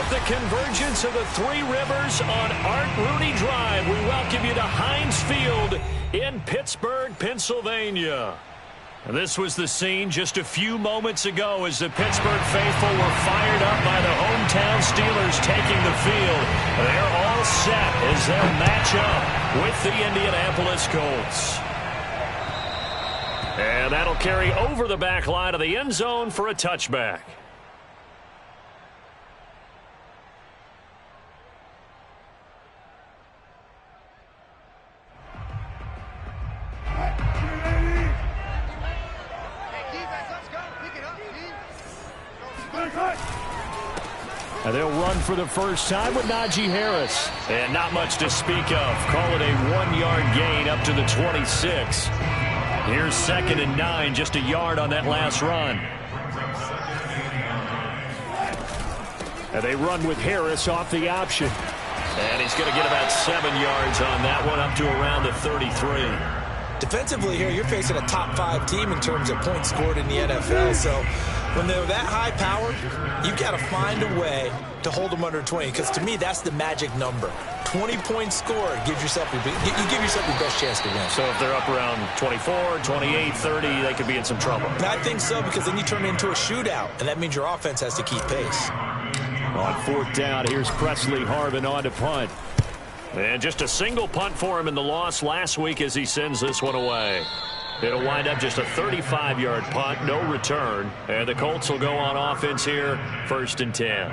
With the convergence of the Three Rivers on Art Rooney Drive, we welcome you to Heinz Field in Pittsburgh, Pennsylvania. This was the scene just a few moments ago as the Pittsburgh faithful were fired up by the hometown Steelers taking the field. They're all set as they'll match up with the Indianapolis Colts. And that'll carry over the back line of the end zone for a touchback. And they'll run for the first time with Najee Harris. And not much to speak of. Call it a 1-yard gain up to the 26. Here's 2nd and 9, just a yard on that last run. And they run with Harris off the option. And he's going to get about 7 yards on that one, up to around the 33. Defensively here, you're facing a top 5 team in terms of points scored in the NFL. So when they're that high powered, you've got to find a way to hold them under 20. Because to me, that's the magic number. 20 points scored gives yourself you give yourself your best chance to win. So if they're up around 24, 28, 30, they could be in some trouble. I think so, because then you turn it into a shootout, and that means your offense has to keep pace. On 4th down, here's Presley Harvin on to punt. And just a single punt for him in the loss last week as he sends this one away. It'll wind up just a 35-yard punt, no return. And the Colts will go on offense here, 1st and 10.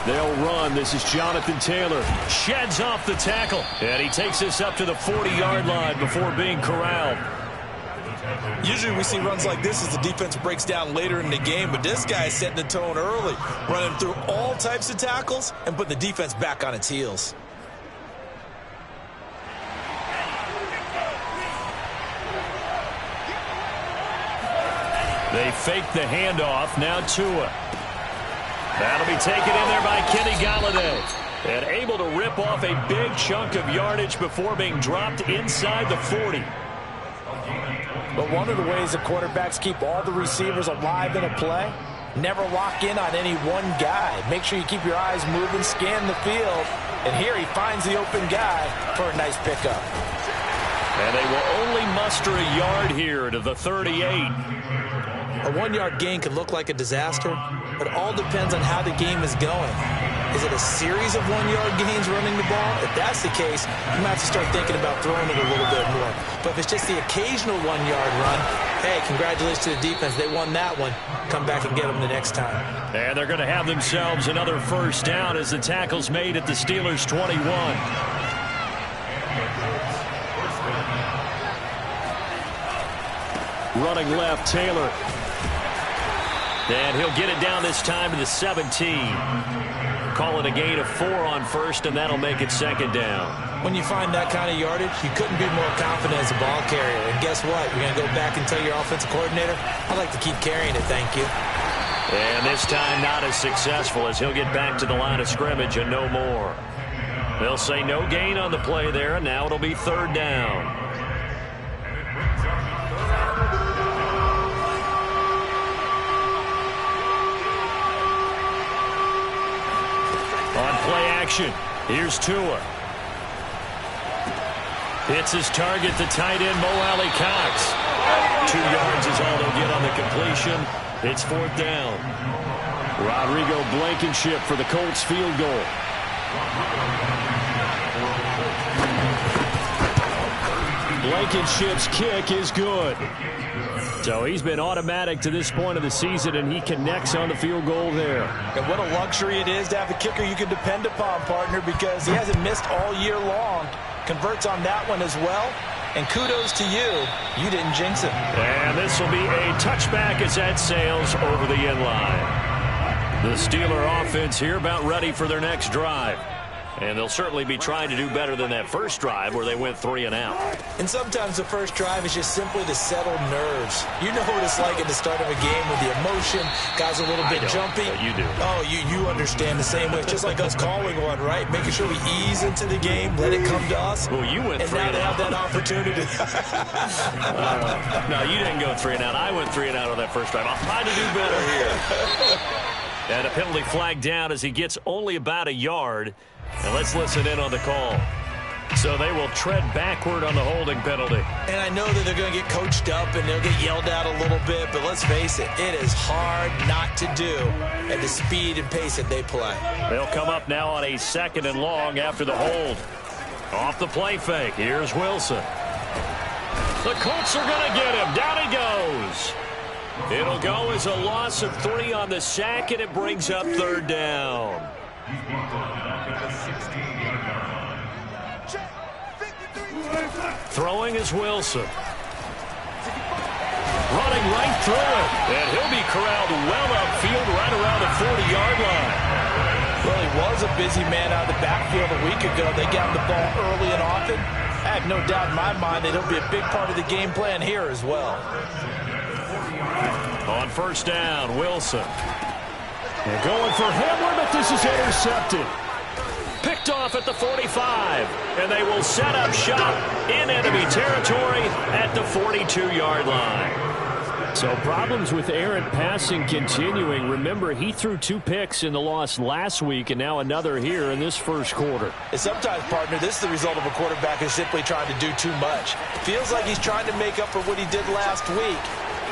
They'll run. This is Jonathan Taylor. Sheds off the tackle. And he takes this up to the 40-yard line before being corralled. Usually we see runs like this as the defense breaks down later in the game, but this guy is setting the tone early, running through all types of tackles and putting the defense back on its heels. They fake the handoff. Now Tua. That'll be taken in there by Kenny Galladay. And able to rip off a big chunk of yardage before being dropped inside the 40. But one of the ways the quarterbacks keep all the receivers alive in a play, never lock in on any one guy. Make sure you keep your eyes moving, scan the field. And here he finds the open guy for a nice pickup. And they will only muster a yard here to the 38. A 1-yard gain can look like a disaster, but it all depends on how the game is going. Is it a series of 1-yard gains running the ball? If that's the case, you might have to start thinking about throwing it a little bit more. But if it's just the occasional 1-yard run, hey, congratulations to the defense. They won that one. Come back and get them the next time. And they're going to have themselves another first down as the tackle's made at the Steelers' 21. Running left, Taylor. And he'll get it down this time to the 17. Call it a gain of 4 on 1st, and that'll make it 2nd down. When you find that kind of yardage, you couldn't be more confident as a ball carrier. And guess what? You're going to go back and tell your offensive coordinator, I'd like to keep carrying it, thank you. And this time not as successful as he'll get back to the line of scrimmage and no more. They'll say no gain on the play there, and now it'll be 3rd down. On play action, here's Tua. Hits his target, the tight end, Mo Alley Cox. 2 yards is all they'll get on the completion. It's 4th down. Rodrigo Blankenship for the Colts field goal. Blankenship's kick is good. So he's been automatic to this point of the season, and he connects on the field goal there. And what a luxury it is to have a kicker you can depend upon, partner, because he hasn't missed all year long. Converts on that one as well. And kudos to you. You didn't jinx him. And this will be a touchback as that sails over the end line. The Steeler offense here about ready for their next drive. And they'll certainly be trying to do better than that first drive where they went 3 and out. And sometimes the first drive is just simply to settle nerves. You know what it's like at the start of a game with the emotion, guys a little bit jumpy. But you do. Oh, you understand the same way. It's just like us calling one, right? Making sure we ease into the game, let it come to us. Well, you went 3 and out. And now they have that opportunity. No, you didn't go 3 and out. I went 3 and out on that first drive. I'll try to do better here. And a penalty flag down as he gets only about a yard. And let's listen in on the call. So they will tread backward on the holding penalty. And I know that they're going to get coached up and they'll get yelled at a little bit, but let's face it, it is hard not to do at the speed and pace that they play. They'll come up now on a 2nd and long after the hold. Off the play fake, here's Wilson. The Colts are going to get him. Down he goes. It'll go as a loss of 3 on the sack, and it brings up 3rd down. Throwing is Wilson. Running right through it. And he'll be corralled well upfield right around the 40-yard line. Well, he was a busy man out of the backfield a week ago. They got him the ball early and often. I have no doubt in my mind that he'll be a big part of the game plan here as well. On 1st down, Wilson. They're going for Hamlin, but this is intercepted. Picked off at the 45, and they will set up shop in enemy territory at the 42-yard line. So problems with errant passing continuing. Remember, he threw 2 picks in the loss last week, and now another here in this first quarter. And sometimes, partner, this is the result of a quarterback who's simply trying to do too much. Feels like he's trying to make up for what he did last week,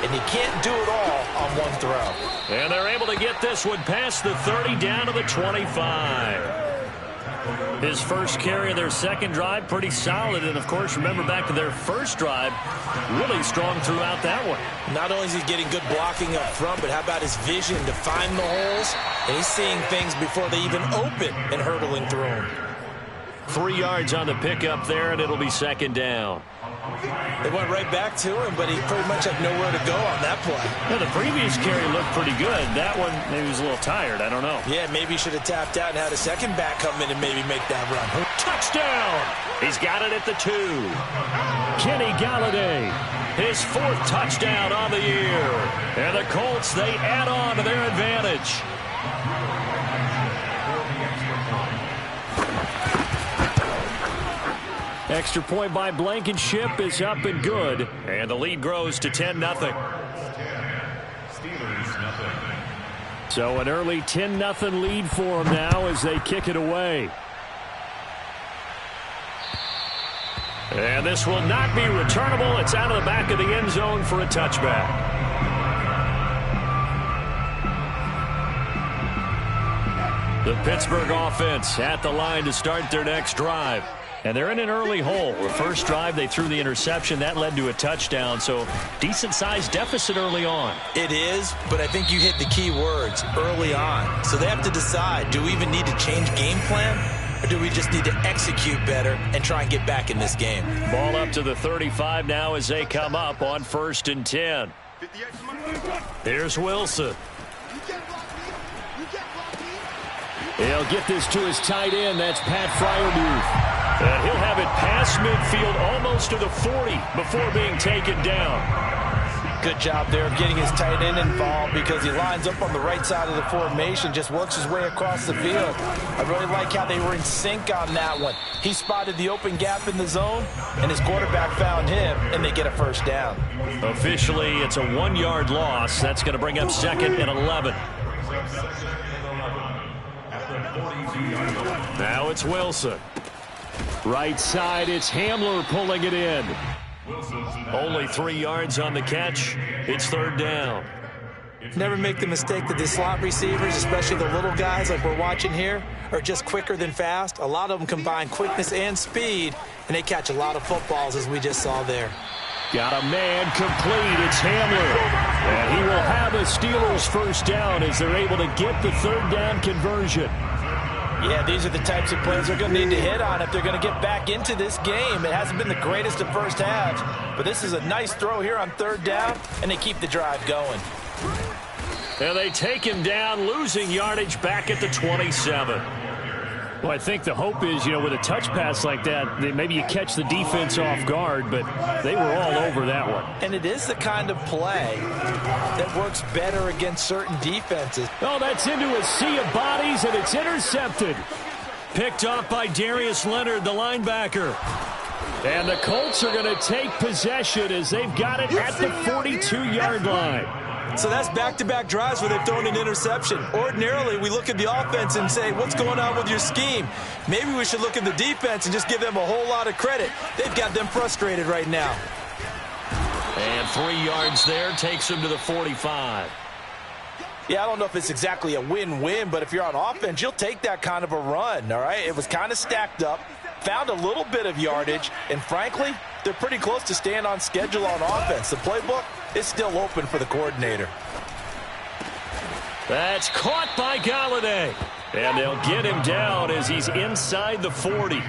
and he can't do it all on one throw. And they're able to get this one past the 30 down to the 25. His first carry of their second drive, pretty solid. And, of course, remember back to their first drive, really strong throughout that one. Not only is he getting good blocking up front, but how about his vision to find the holes? And he's seeing things before they even open and hurdling through them. 3 yards on the pickup there, and it'll be 2nd down. They went right back to him, but he pretty much had nowhere to go on that play. Yeah, the previous carry looked pretty good. That one, maybe he was a little tired. I don't know. Yeah, maybe he should have tapped out and had a second back come in and maybe make that run. Touchdown! He's got it at the 2. Kenny Galladay, his 4th touchdown on the year. And the Colts, they add on to their advantage. Extra point by Blankenship is up and good. And the lead grows to 10-0. So an early 10-0 lead for them now as they kick it away. And this will not be returnable. It's out of the back of the end zone for a touchback. The Pittsburgh offense at the line to start their next drive. And they're in an early hole. The first drive, they threw the interception. That led to a touchdown, so decent-sized deficit early on. It is, but I think you hit the key words, early on. So they have to decide, do we even need to change game plan, or do we just need to execute better and try and get back in this game? Ball up to the 35 now as they come up on 1st and 10. Here's Wilson. He'll get this to his tight end. That's Pat Freiermuth. And he'll have it past midfield almost to the 40 before being taken down. Good job there of getting his tight end involved because he lines up on the right side of the formation, just works his way across the field. I really like how they were in sync on that one. He spotted the open gap in the zone, and his quarterback found him, and they get a 1st down. Officially, it's a 1-yard loss. That's going to bring up 2nd and 11. Now it's Wilson. Right side, it's Hamler pulling it in. Only 3 yards on the catch. It's 3rd down. Never make the mistake that the slot receivers, especially the little guys like we're watching here, are just quicker than fast. A lot of them combine quickness and speed, and they catch a lot of footballs, as we just saw there. Got a man complete. It's Hamler. And he will have a Steelers 1st down as they're able to get the 3rd down conversion. Yeah, these are the types of plays they're going to need to hit on if they're going to get back into this game. It hasn't been the greatest of first halves, but this is a nice throw here on 3rd down, and they keep the drive going. And they take him down, losing yardage back at the 27. Well, I think the hope is, with a touch pass like that, maybe you catch the defense off guard, but they were all over that one. And it is the kind of play that works better against certain defenses. Oh, that's into a sea of bodies, and it's intercepted. Picked off by Darius Leonard, the linebacker. And the Colts are going to take possession as they've got it at the 42-yard line. So that's back-to-back drives where they've thrown an interception. Ordinarily, we look at the offense and say, what's going on with your scheme? Maybe we should look at the defense and just give them a whole lot of credit. They've got them frustrated right now. And 3 yards there takes them to the 45. Yeah, I don't know if it's exactly a win-win, but if you're on offense, you'll take that kind of a run, all right? It was kind of stacked up, found a little bit of yardage, and frankly, they're pretty close to staying on schedule on offense. The playbook is still open for the coordinator. That's caught by Galladay. And they'll get him down as he's inside the 40.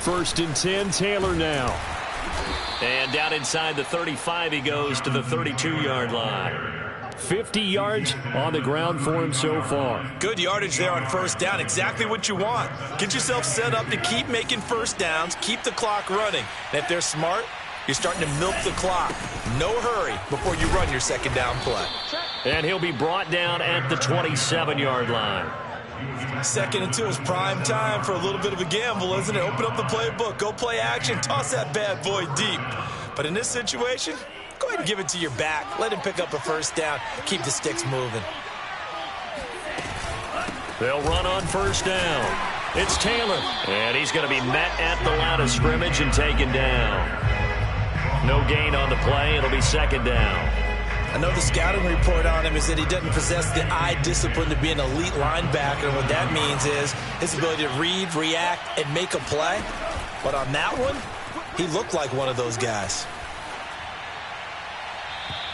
First and 10, Taylor now. And down inside the 35, he goes to the 32-yard line. 50 yards on the ground for him so far. Good yardage there on first down. Exactly what you want. Get yourself set up to keep making first downs, keep the clock running. And if they're smart, you're starting to milk the clock. No hurry before you run your second down play. And he'll be brought down at the 27-yard line. 2nd and 2 is prime time for a little bit of a gamble, isn't it? Open up the playbook, go play action, toss that bad boy deep. But in this situation, go ahead and give it to your back. Let him pick up a first down. Keep the sticks moving. They'll run on first down. It's Taylor. And he's going to be met at the line of scrimmage and taken down. No gain on the play. It'll be second down. I know the scouting report on him is that he doesn't possess the eye discipline to be an elite linebacker. And what that means is his ability to read, react, and make a play. But on that one, he looked like one of those guys.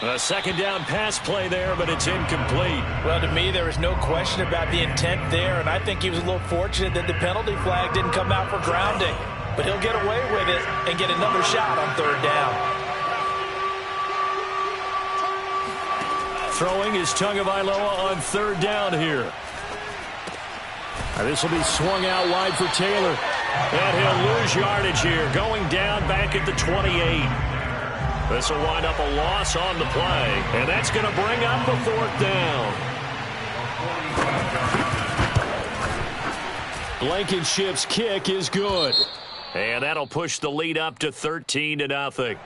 A second down pass play there, but it's incomplete. Well, to me, there is no question about the intent there, and I think he was a little fortunate that the penalty flag didn't come out for grounding. But he'll get away with it and get another shot on third down. Throwing is Tagovailoa on third down here. This will be swung out wide for Taylor. And he'll lose yardage here, going down back at the 28. This will wind up a loss on the play, and that's going to bring up the fourth down. Blankenship's kick is good. And that'll push the lead up to 13-0.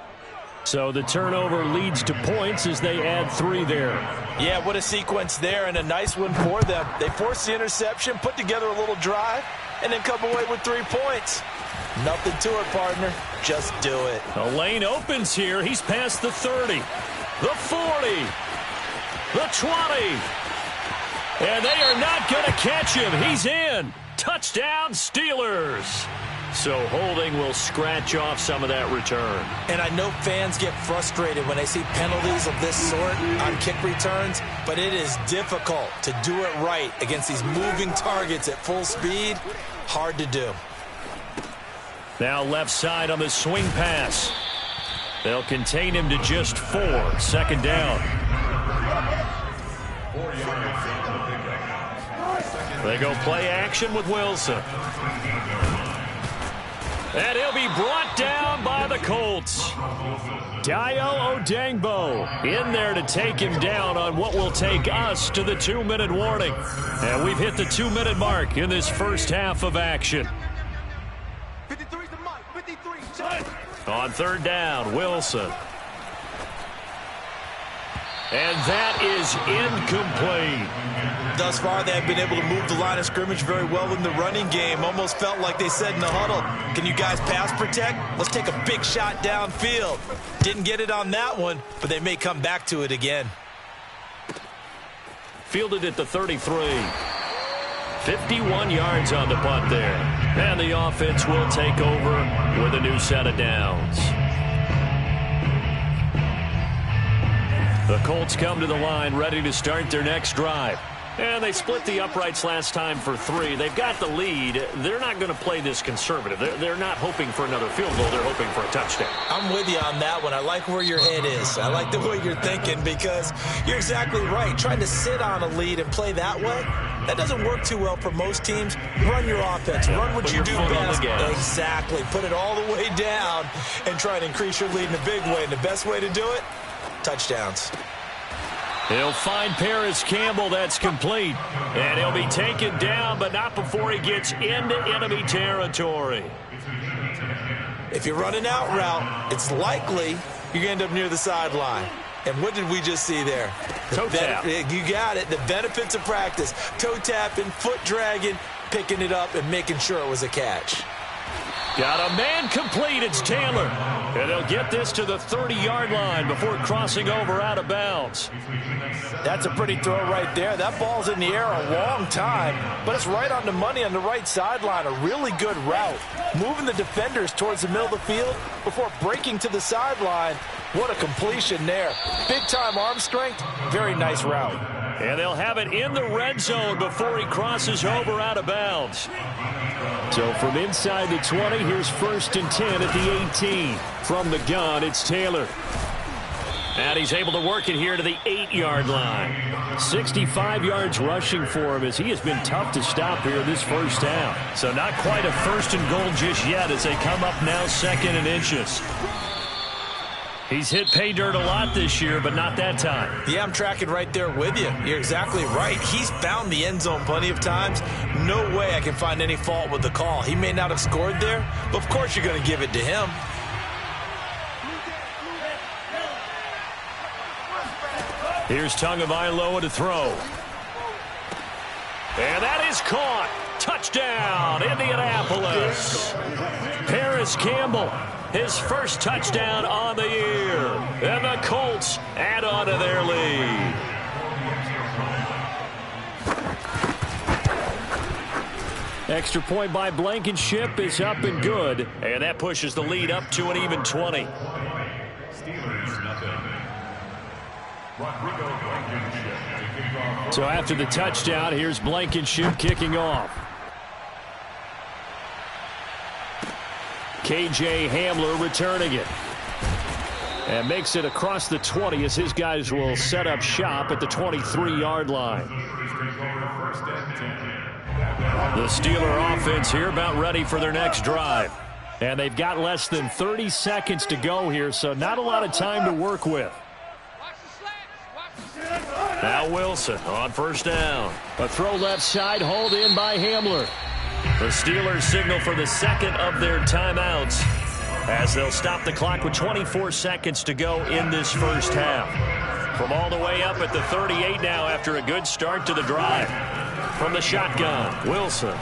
So the turnover leads to points as they add 3 there. Yeah, what a sequence there, and a nice one for them. They forced the interception, put together a little drive, and then come away with 3 points. Nothing to it, partner. Just do it. The lane opens here. He's past the 30, the 40, the 20. And they are not going to catch him. He's in. Touchdown, Steelers. So holding will scratch off some of that return. And I know fans get frustrated when they see penalties of this sort on kick returns, but it is difficult to do it right against these moving targets at full speed. Hard to do. Now left side on the swing pass. They'll contain him to just 4. Second down. They go play action with Wilson. And he'll be brought down by the Colts. Dayo Odeyingbo in there to take him down on what will take us to the 2-minute warning. And we've hit the 2-minute mark in this first half of action. On third down, Wilson. And that is incomplete. Thus far, they have been able to move the line of scrimmage very well in the running game. Almost felt like they said in the huddle, can you guys pass protect? Let's take a big shot downfield. Didn't get it on that one, but they may come back to it again. Fielded at the 33. 51 yards on the punt there. And the offense will take over with a new set of downs. The Colts come to the line ready to start their next drive. And they split the uprights last time for 3. They've got the lead. They're not going to play this conservative. They're not hoping for another field goal. They're hoping for a touchdown. I'm with you on that one. I like where your head is. I like the way you're thinking because you're exactly right. Trying to sit on a lead and play that way, that doesn't work too well for most teams. Run your offense. Run what you do best. Exactly. Put it all the way down and try to increase your lead in a big way. And the best way to do it, touchdowns. He'll find Paris Campbell. That's complete. And he'll be taken down, but not before he gets into enemy territory. If you run an out route, it's likely you're going to end up near the sideline. And what did we just see there? Toe tap. You got it. The benefits of practice. Toe tapping, foot dragging, picking it up, and making sure it was a catch. Got a man complete. It's Taylor. And they'll get this to the 30-yard line before crossing over out of bounds. That's a pretty throw right there. That ball's in the air a long time, but it's right on the money on the right sideline. A really good route. Moving the defenders towards the middle of the field before breaking to the sideline. What a completion there. Big-time arm strength. Very nice route. And they'll have it in the red zone before he crosses over out of bounds. So from inside the 20, here's 1st and 10 at the 18. From the gun, it's Taylor. And he's able to work it here to the 8-yard line. 65 yards rushing for him as he has been tough to stop here this first half. So not quite a 1st and goal just yet as they come up now 2nd and inches. He's hit pay dirt a lot this year, but not that time. Yeah, I'm tracking right there with you. You're exactly right. He's found the end zone plenty of times. No way I can find any fault with the call. He may not have scored there, but of course you're going to give it to him. Here's Tagovailoa to throw. And that is caught. Touchdown, Indianapolis. Paris Campbell, his first touchdown on the year. And the Colts add on to their lead. Extra point by Blankenship is up and good. And that pushes the lead up to an even 20. Steelers nothing. So after the touchdown, here's Blankenship kicking off. K.J. Hamler returning it. And makes it across the 20 as his guys will set up shop at the 23-yard line. The Steeler offense here about ready for their next drive. And they've got less than 30 seconds to go here, so not a lot of time to work with. Now Wilson on 1st down. A throw left side, hauled in by Hamler. The Steelers signal for the 2nd of their timeouts as they'll stop the clock with 24 seconds to go in this first half. From all the way up at the 38 now after a good start to the drive. From the shotgun, Wilson.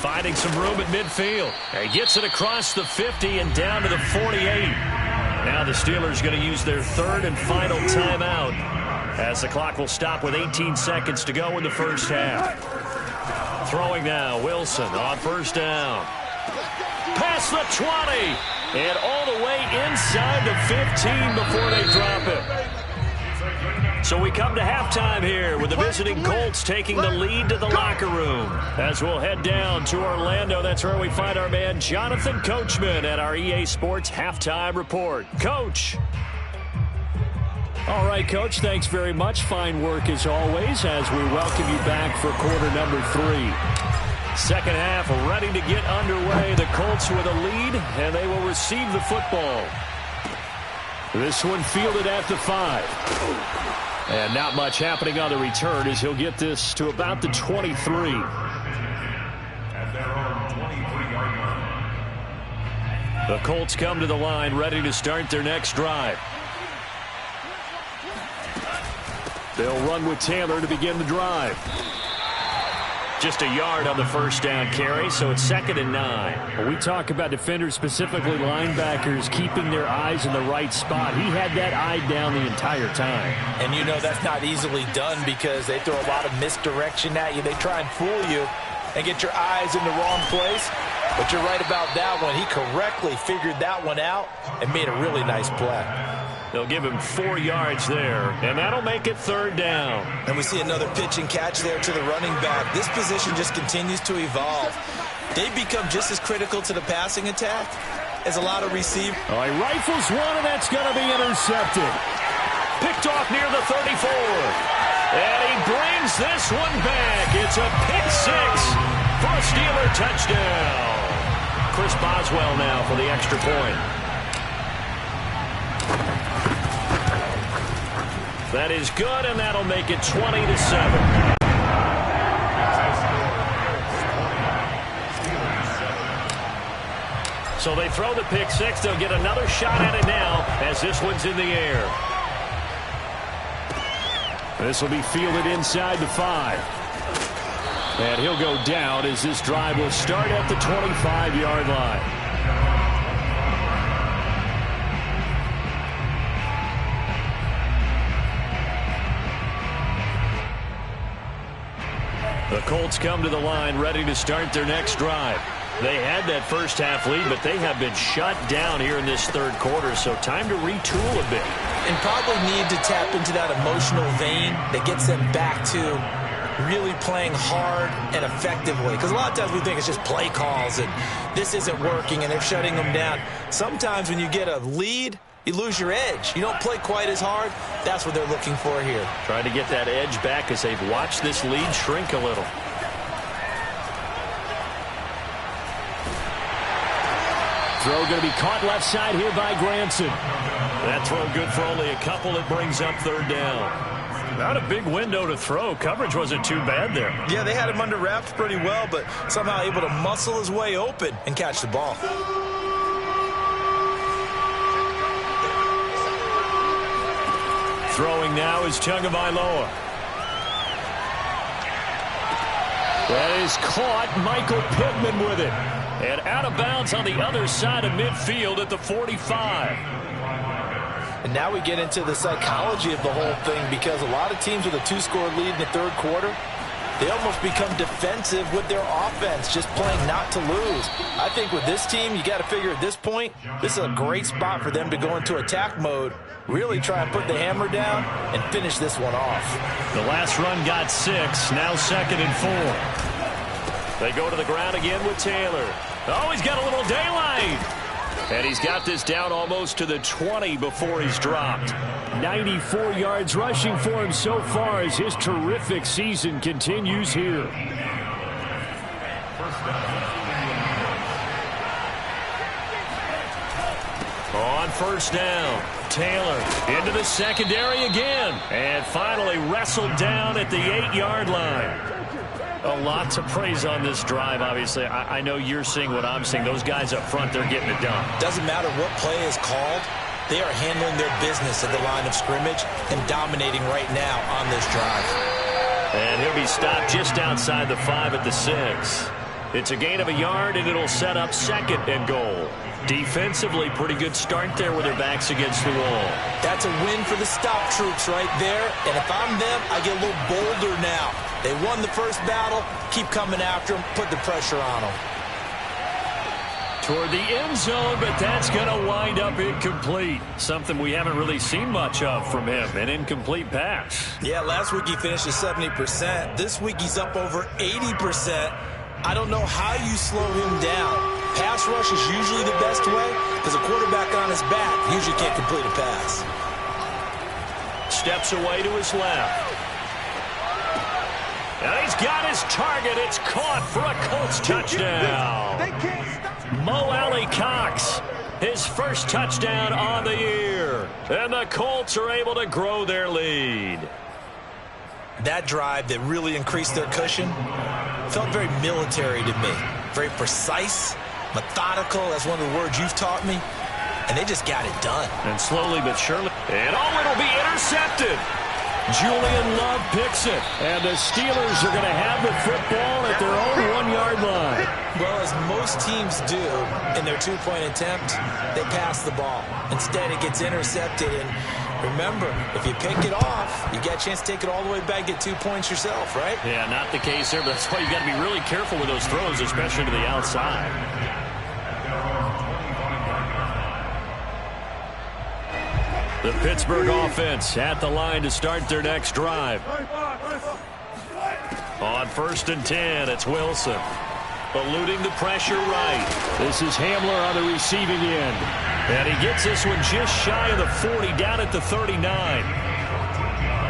Finding some room at midfield. He gets it across the 50 and down to the 48. Now the Steelers going to use their 3rd and final timeout as the clock will stop with 18 seconds to go in the first half. Throwing now, Wilson on 1st down. Past the 20 and all the way inside the 15 before they drop it. So we come to halftime here with the visiting Colts taking the lead to the locker room. As we'll head down to Orlando, that's where we find our man Jonathan Coachman at our EA Sports Halftime Report. Coach. All right, Coach, thanks very much. Fine work as always as we welcome you back for quarter number 3. Second half ready to get underway. The Colts with a lead, and they will receive the football. This one fielded at the 5. And not much happening on the return as he'll get this to about the 23. At their own 23-yard line. The Colts come to the line ready to start their next drive. They'll run with Taylor to begin the drive. Just a yard on the 1st down carry, so it's 2nd and 9. When we talk about defenders, specifically linebackers, keeping their eyes in the right spot. He had that eye down the entire time. And you know that's not easily done because they throw a lot of misdirection at you. They try and fool you and get your eyes in the wrong place. But you're right about that one. He correctly figured that one out and made a really nice play. They'll give him 4 yards there, and that'll make it 3rd down. And we see another pitch and catch there to the running back. This position just continues to evolve. They've become just as critical to the passing attack as a lot of receivers. Oh, he rifles one, and that's going to be intercepted. Picked off near the 34. And he brings this one back. It's a pick 6 for a Steeler touchdown. Chris Boswell now for the extra point. That is good, and that'll make it 20-7. So they throw the pick 6. They'll get another shot at it now as this one's in the air. This will be fielded inside the 5. And he'll go down as this drive will start at the 25-yard line. The Colts come to the line ready to start their next drive. They had that first half lead, but they have been shut down here in this 3rd quarter, so time to retool a bit. And probably need to tap into that emotional vein that gets them back to really playing hard and effectively. Because a lot of times we think it's just play calls and this isn't working and they're shutting them down. Sometimes when you get a lead, you lose your edge. You don't play quite as hard. That's what they're looking for here. Trying to get that edge back as they've watched this lead shrink a little. Throw going to be caught left side here by Granson. That throw good for only a couple. It brings up 3rd down. Not a big window to throw. Coverage wasn't too bad there. Yeah, they had him under wraps pretty well, but somehow able to muscle his way open and catch the ball. Throwing now is Tagovailoa. That is caught. Michael Pittman with it. And out of bounds on the other side of midfield at the 45. And now we get into the psychology of the whole thing, because a lot of teams with a 2-score lead in the 3rd quarter, they almost become defensive with their offense, just playing not to lose. I think with this team, you got to figure at this point, this is a great spot for them to go into attack mode, really try and put the hammer down and finish this one off. The last run got 6, now 2nd and 4. They go to the ground again with Taylor. Oh, he's got a little daylight. And he's got this down almost to the 20 before he's dropped. 94 yards rushing for him so far as his terrific season continues here. On 1st down, Taylor into the secondary again. And finally wrestled down at the 8-yard line. A lot to praise on this drive, obviously. I know you're seeing what I'm seeing. Those guys up front, they're getting it done. Doesn't matter what play is called. They are handling their business at the line of scrimmage and dominating right now on this drive. And he'll be stopped just outside the 5 at the 6. It's a gain of a yard, and it'll set up 2nd and goal. Defensively, pretty good start there with their backs against the wall. That's a win for the stop troops right there. And if I'm them, I get a little bolder now. They won the first battle. Keep coming after them. Put the pressure on them. Toward the end zone, but that's going to wind up incomplete. Something we haven't really seen much of from him, an incomplete pass. Yeah, last week he finished at 70%. This week he's up over 80%. I don't know how you slow him down. Pass rush is usually the best way because a quarterback on his back usually can't complete a pass. Steps away to his left. And he's got his target. It's caught for a Colts touchdown. Mo Alley-Cox, his first touchdown on the year. And the Colts are able to grow their lead. That drive that really increased their cushion felt very military to me. Very precise, methodical. That's one of the words you've taught me. And they just got it done. And slowly but surely. And it'll be intercepted. Julian Love picks it. And the Steelers are going to have the football at their own 1-yard line. Well, as most teams do in their 2-point attempt, they pass the ball. Instead, it gets intercepted. And remember, if you pick it off, you got a chance to take it all the way back, get 2 points yourself, right? Yeah, not the case there, but that's why you got to be really careful with those throws, especially to the outside. The Pittsburgh offense at the line to start their next drive. On 1st and 10, it's Wilson. Eluding the pressure right. This is Hamler on the receiving end. And he gets this one just shy of the 40, down at the 39.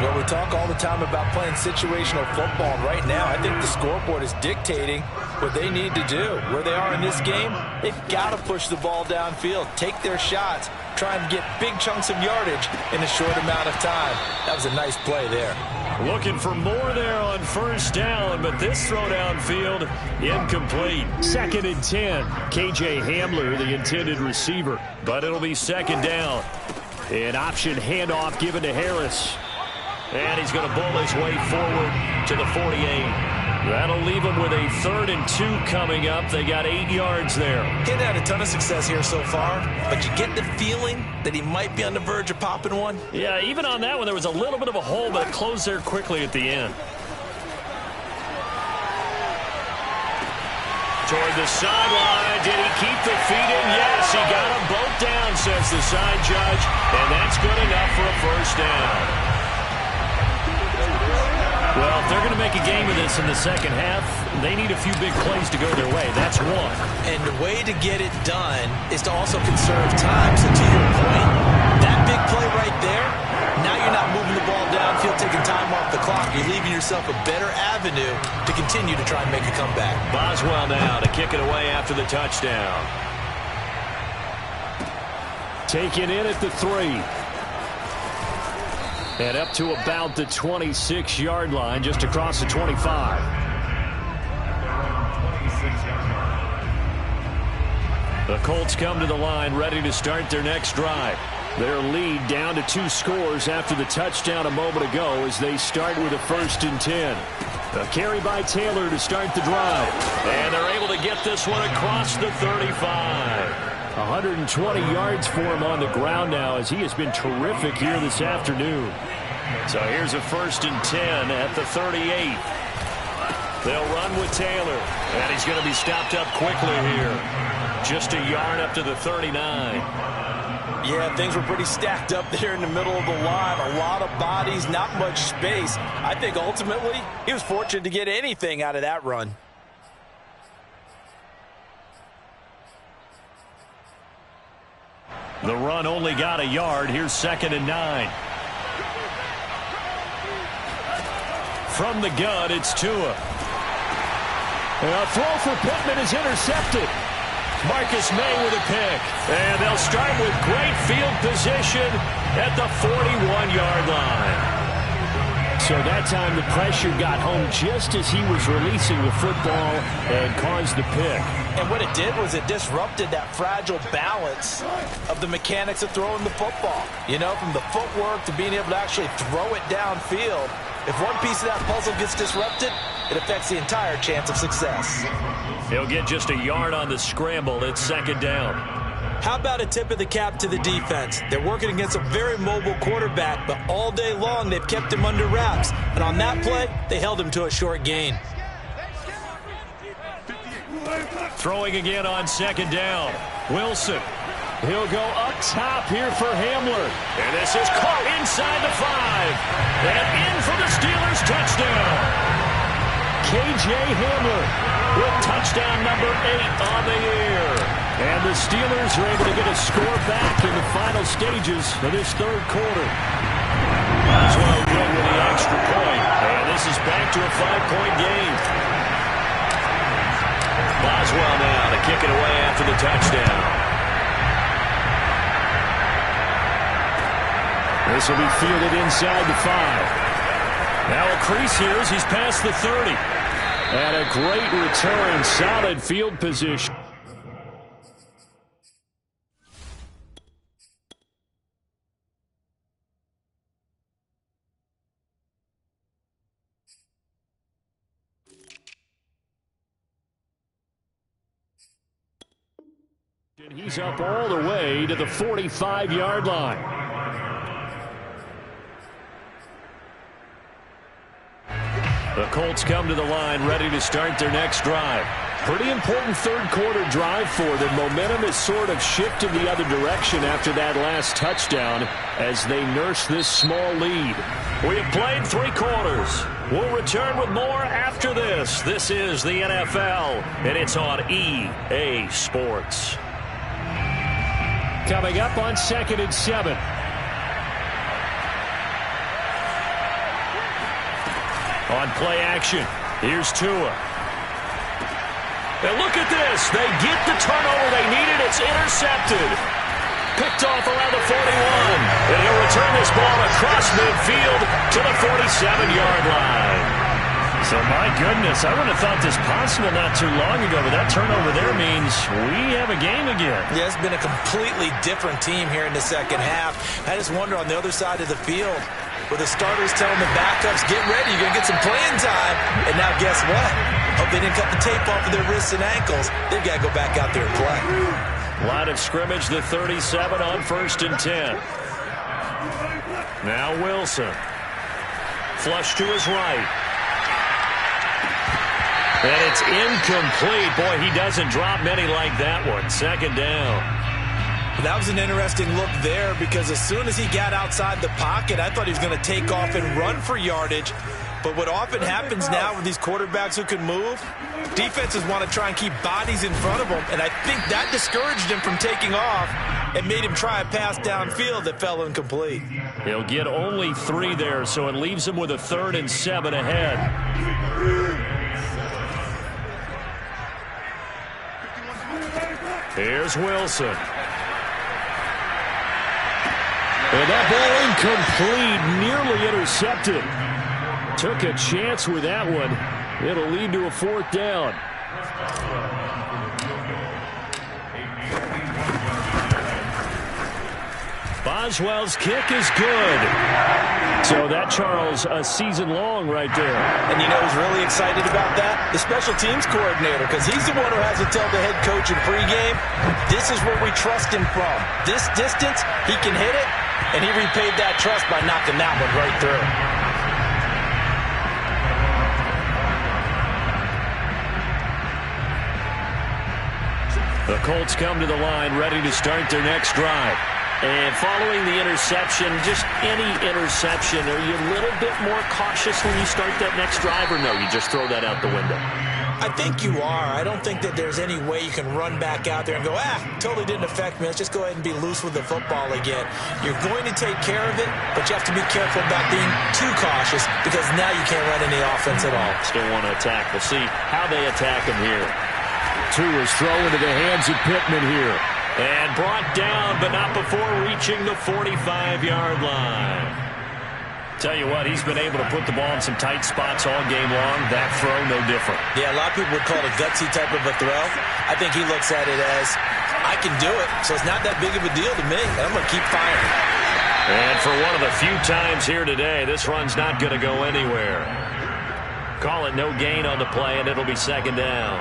Well, we talk all the time about playing situational football. Right now, I think the scoreboard is dictating what they need to do. Where they are in this game, they've got to push the ball downfield, take their shots, try and get big chunks of yardage in a short amount of time. That was a nice play there. Looking for more there on 1st down, but this throw downfield incomplete. 2nd and 10. K.J. Hamler, the intended receiver. But it'll be 2nd down. An option handoff given to Harris. And he's going to bull his way forward to the 48. That'll leave him with a 3rd and 2 coming up. They got 8 yards there. He hasn't had a ton of success here so far, but you get the feeling that he might be on the verge of popping one. Yeah, even on that one, there was a little bit of a hole, but it closed there quickly at the end. Toward the sideline. Did he keep the feet in? Yes, he got them both down, says the side judge, and that's good enough for a 1st down. Well, if they're going to make a game of this in the second half, they need a few big plays to go their way. That's one. And the way to get it done is to also conserve time. So to your point, that big play right there, now you're not moving the ball downfield, taking time off the clock. You're leaving yourself a better avenue to continue to try and make a comeback. Boswell now to kick it away after the touchdown. Taken in at the 3. And up to about the 26-yard line, just across the 25. The Colts come to the line, ready to start their next drive. Their lead down to 2 scores after the touchdown a moment ago as they start with a 1st and 10. A carry by Taylor to start the drive. And they're able to get this one across the 35. 120 yards for him on the ground now as he has been terrific here this afternoon. So here's a 1st and 10 at the 38. They'll run with Taylor. And he's going to be stopped up quickly here. Just a yard up to the 39. Yeah, things were pretty stacked up there in the middle of the line. A lot of bodies, not much space. I think ultimately he was fortunate to get anything out of that run. The run only got a yard. Here's 2nd and 9. From the gun, it's Tua. And a throw for Pittman is intercepted. Marcus May with a pick. And they'll start with great field position at the 41-yard line. So that time the pressure got home just as he was releasing the football and caused the pick. And what it did was it disrupted that fragile balance of the mechanics of throwing the football. You know, from the footwork to being able to actually throw it downfield. If one piece of that puzzle gets disrupted, it affects the entire chance of success. He'll get just a yard on the scramble. It's 2nd down. How about a tip of the cap to the defense? They're working against a very mobile quarterback, but all day long they've kept him under wraps. And on that play, they held him to a short gain. Throwing again on 2nd down. Wilson. He'll go up top here for Hamler. And this is caught inside the 5. And in for the Steelers touchdown. K.J. Hamler with touchdown number 8 on the year. And the Steelers are able to get a score back in the final stages of this 3rd quarter. Boswell good with the extra point. And this is back to a 5-point game. Boswell now to kick it away after the touchdown. This will be fielded inside the 5. Now a crease here as he's past the 30. And a great return, solid field position. He's up all the way to the 45-yard line. The Colts come to the line ready to start their next drive. Pretty important third-quarter drive for them. Momentum has sort of shifted the other direction after that last touchdown as they nurse this small lead. We have played 3 quarters. We'll return with more after this. This is the NFL, and it's on EA Sports. Coming up on 2nd and 7. On play action, here's Tua. And look at this. They get the turnover they needed. It's intercepted. Picked off around the 41. And he'll return this ball across midfield to the 47-yard line. So, my goodness, I wouldn't have thought this possible not too long ago, but that turnover there means we have a game again. Yeah, it's been a completely different team here in the second half. I just wonder on the other side of the field, where the starters telling the backups, get ready, you're going to get some playing time. And now guess what? Hope they didn't cut the tape off of their wrists and ankles. They've got to go back out there and play. Line of scrimmage, the 37 on 1st and 10. Now Wilson. Flush to his right. And it's incomplete. Boy, he doesn't drop many like that one. 2nd down. That was an interesting look there because as soon as he got outside the pocket, I thought he was going to take off and run for yardage. But what often happens now with these quarterbacks who can move, defenses want to try and keep bodies in front of them, and I think that discouraged him from taking off and made him try a pass downfield that fell incomplete. He'll get only 3 there, so it leaves him with a 3rd and 7 ahead. Here's Wilson. And that ball incomplete, nearly intercepted. Took a chance with that one. It'll lead to a 4th down. Boswell's kick is good. So that, Charles, a season long right there. And you know who's really excited about that? The special teams coordinator, because he's the one who has to tell the head coach in pregame, this is where we trust him from. This distance, he can hit it, and he repaid that trust by knocking that one right through. The Colts come to the line ready to start their next drive. And following the interception, just any interception, are you a little bit more cautious when you start that next drive, or no, you just throw that out the window? I think you are. I don't think that there's any way you can run back out there and go, totally didn't affect me. Let's just go ahead and be loose with the football again. You're going to take care of it, but you have to be careful about being too cautious because now you can't run any offense at all. Still want to attack. We'll see how they attack him here. Tua's throw into the hands of Pittman here. And brought down, but not before reaching the 45-yard line. Tell you what, he's been able to put the ball in some tight spots all game long. That throw, no different. Yeah, a lot of people would call it a gutsy type of a throw. I think he looks at it as, I can do it, so it's not that big of a deal to me. I'm going to keep firing. And for one of the few times here today, this run's not going to go anywhere. Call it no gain on the play, and it'll be 2nd down.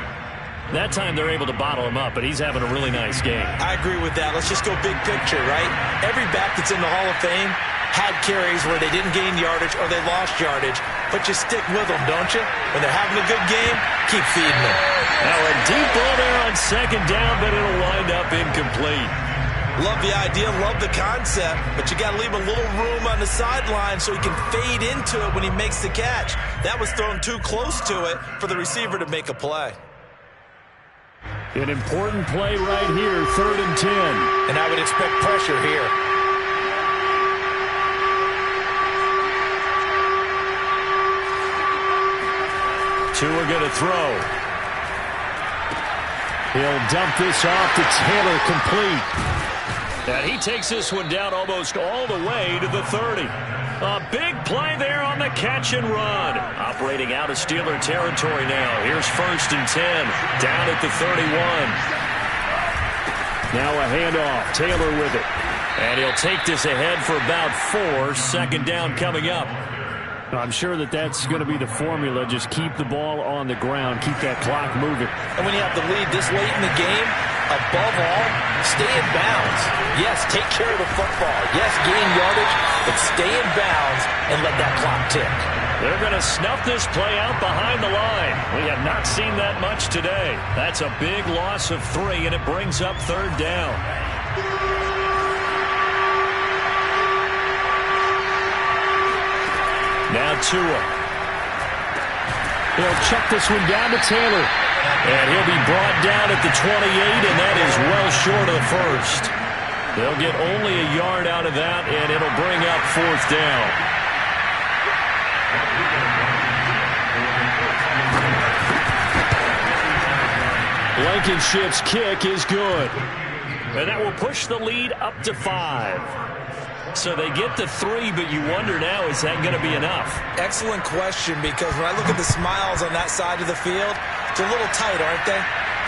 That time they're able to bottle him up, but he's having a really nice game. I agree with that. Let's just go big picture, right? Every back that's in the Hall of Fame had carries where they didn't gain yardage or they lost yardage, but you stick with them, don't you? When they're having a good game, keep feeding them. Now a deep ball there on 2nd down, but it'll wind up incomplete. Love the idea, love the concept, but you got to leave a little room on the sideline so he can fade into it when he makes the catch. That was thrown too close to it for the receiver to make a play. An important play right here, 3rd and 10. And I would expect pressure here. Tua going to throw. He'll dump this off to Taylor, complete. And he takes this one down almost all the way to the 30. A big play there on the catch and run. Operating out of Steeler territory now. Here's 1st and 10. Down at the 31. Now a handoff. Taylor with it. And he'll take this ahead for about 4. 2nd down coming up. I'm sure that's going to be the formula. Just keep the ball on the ground. Keep that clock moving. And when you have the lead this late in the game, above all, stay in bounds. Yes, take care of the football. Yes, gain yardage, but stay in bounds and let that clock tick. They're going to snuff this play out behind the line. We have not seen that much today. That's a big loss of 3, and it brings up 3rd down. Now Tua. He'll check this one down to Taylor. And he'll be brought down at the 28, and that is well short of the first. They'll get only a yard out of that, and it'll bring up 4th down. Blankenship's kick is good. And that will push the lead up to 5. So they get to 3, but you wonder now, is that going to be enough? Excellent question, because when I look at the smiles on that side of the field, they're a little tight, aren't they?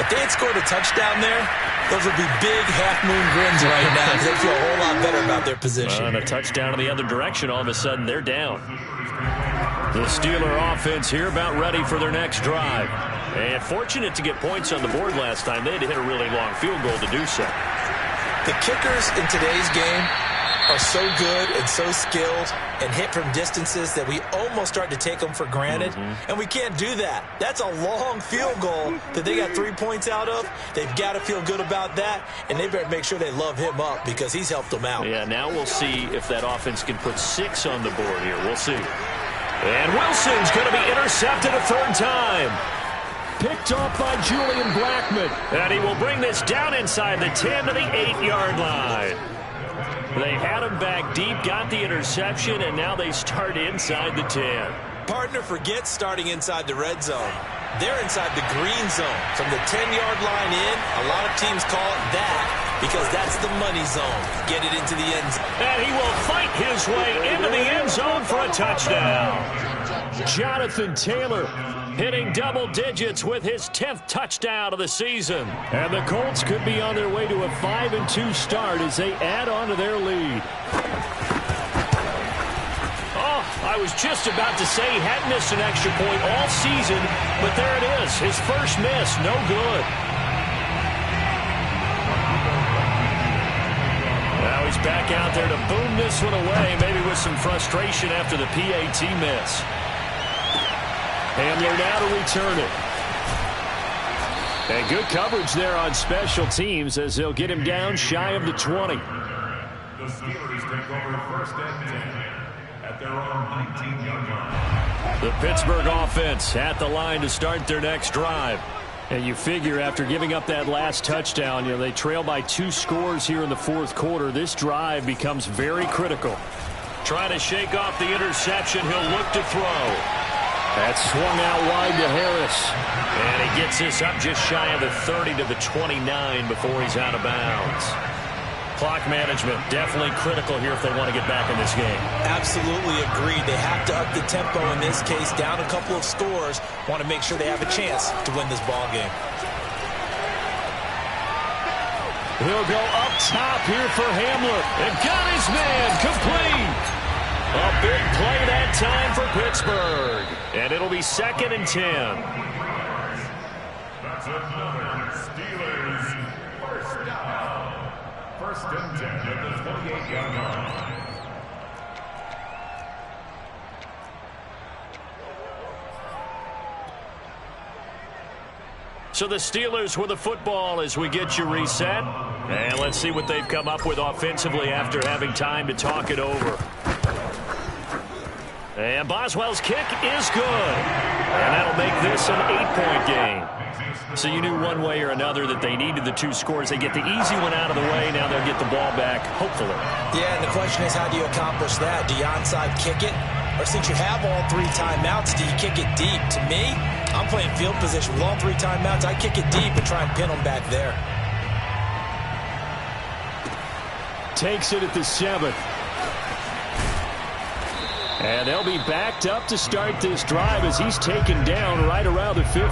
If they had scored a touchdown there, those would be big half-moon grins right now, because they feel a whole lot better about their position. And a touchdown in the other direction, all of a sudden they're down. The Steeler offense here about ready for their next drive. And fortunate to get points on the board last time. They had to hit a really long field goal to do so. The kickers in today's game are so good and so skilled and hit from distances that we almost start to take them for granted. And we can't do that. That's a long field goal that they got 3 points out of. They've got to feel good about that, and they better make sure they love him up because he's helped them out. Yeah, now we'll see if that offense can put 6 on the board here. We'll see. And Wilson's going to be intercepted a 3rd time. Picked off by Julian Blackmon. And he will bring this down inside the 10 to the 8-yard line. They had him back deep, got the interception, and now they start inside the 10. Partner forgets starting inside the red zone. They're inside the green zone. From the 10-yard line in, a lot of teams call it that because that's the money zone. Get it into the end zone. And he will fight his way into the end zone for a touchdown. Jonathan Taylor hitting double digits with his 10th touchdown of the season. And the Colts could be on their way to a 5-2 start as they add on to their lead. Oh, I was just about to say he hadn't missed an extra point all season, but there it is, his first miss, no good. Now he's back out there to boom this one away, maybe with some frustration after the PAT miss. Hamler now to return it. And good coverage there on special teams as they'll get him down shy of the 20. The Steelers take over 1st and 10 at their own 19-yard line. The Pittsburgh offense at the line to start their next drive. And you figure after giving up that last touchdown, they trail by 2 scores here in the 4th quarter. This drive becomes very critical. Trying to shake off the interception. He'll look to throw. That's swung out wide to Harris. And he gets this up just shy of the 30 to the 29 before he's out of bounds. Clock management definitely critical here if they want to get back in this game. Absolutely agreed. They have to up the tempo in this case, down a couple of scores. Want to make sure they have a chance to win this ball game. He'll go up top here for Hamler. And got his man complete. A big play that time for Pittsburgh. And it'll be 2nd and 10. That's another Steelers first down. 1st and 10 at the 28-yard line. So the Steelers with the football as we get you reset. And let's see what they've come up with offensively after having time to talk it over. And Boswell's kick is good. And that'll make this an 8-point game. So you knew one way or another that they needed the 2 scores. They get the easy one out of the way. Now they'll get the ball back, hopefully. Yeah, and the question is, how do you accomplish that? Do you onside kick it? Or since you have all 3 timeouts, do you kick it deep? To me, I'm playing field position with all 3 timeouts. I kick it deep and try and pin them back there. Takes it at the 7. And they'll be backed up to start this drive as he's taken down right around the 15.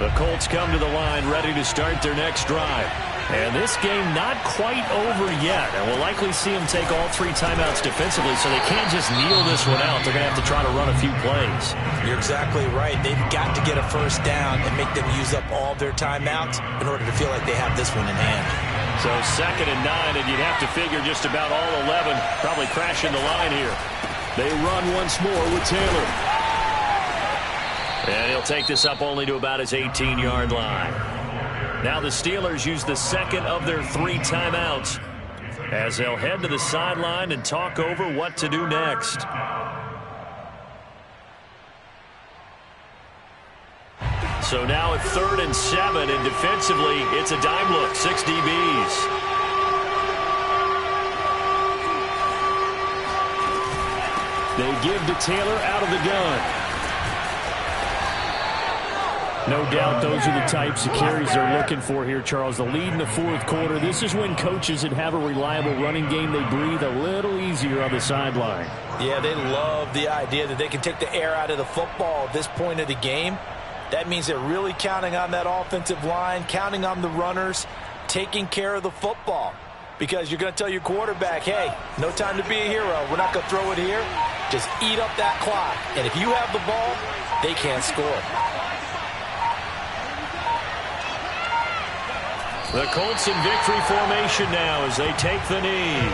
The Colts come to the line ready to start their next drive. And this game not quite over yet. And we'll likely see them take all 3 timeouts defensively, so they can't just kneel this one out. They're going to have to try to run a few plays. You're exactly right. They've got to get a first down and make them use up all their timeouts in order to feel like they have this one in hand. So 2nd and 9, and you'd have to figure just about all 11 probably crashing the line here. They run once more with Taylor. And he'll take this up only to about his 18-yard line. Now the Steelers use the second of their 3 timeouts as they'll head to the sideline and talk over what to do next. So now at 3rd and 7, and defensively, it's a dime look, 6 DBs. They give to Taylor out of the gun. No doubt those are the types of carries they're looking for here, Charles. The lead in the 4th quarter. This is when coaches that have a reliable running game, they breathe a little easier on the sideline. Yeah, they love the idea that they can take the air out of the football at this point of the game. That means they're really counting on that offensive line, counting on the runners, taking care of the football. Because you're going to tell your quarterback, hey, no time to be a hero. We're not going to throw it here. Just eat up that clock. And if you have the ball, they can't score. The Colts in victory formation now as they take the knee.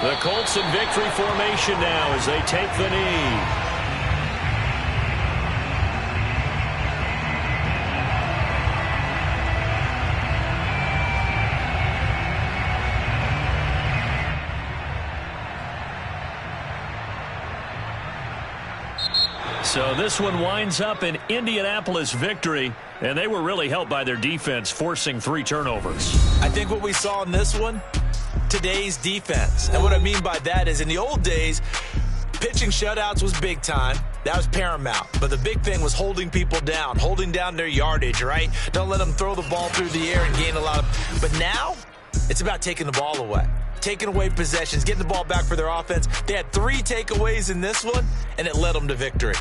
The Colts in victory formation now as they take the knee. So this one winds up an Indianapolis victory, and they were really helped by their defense, forcing 3 turnovers. I think what we saw in this one, today's defense. And what I mean by that is in the old days, pitching shutouts was big time. That was paramount. But the big thing was holding people down, holding down their yardage, right? Don't let them throw the ball through the air and gain a lot of... But now, it's about taking the ball away. Taking away possessions, getting the ball back for their offense. They had 3 takeaways in this one, and it led them to victory.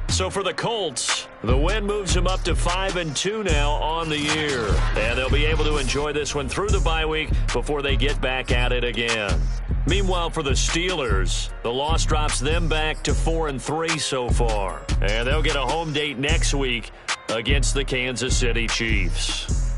So for the Colts, the win moves them up to 5-2 now on the year. And they'll be able to enjoy this one through the bye week before they get back at it again. Meanwhile, for the Steelers, the loss drops them back to 4-3 so far. And they'll get a home date next week against the Kansas City Chiefs.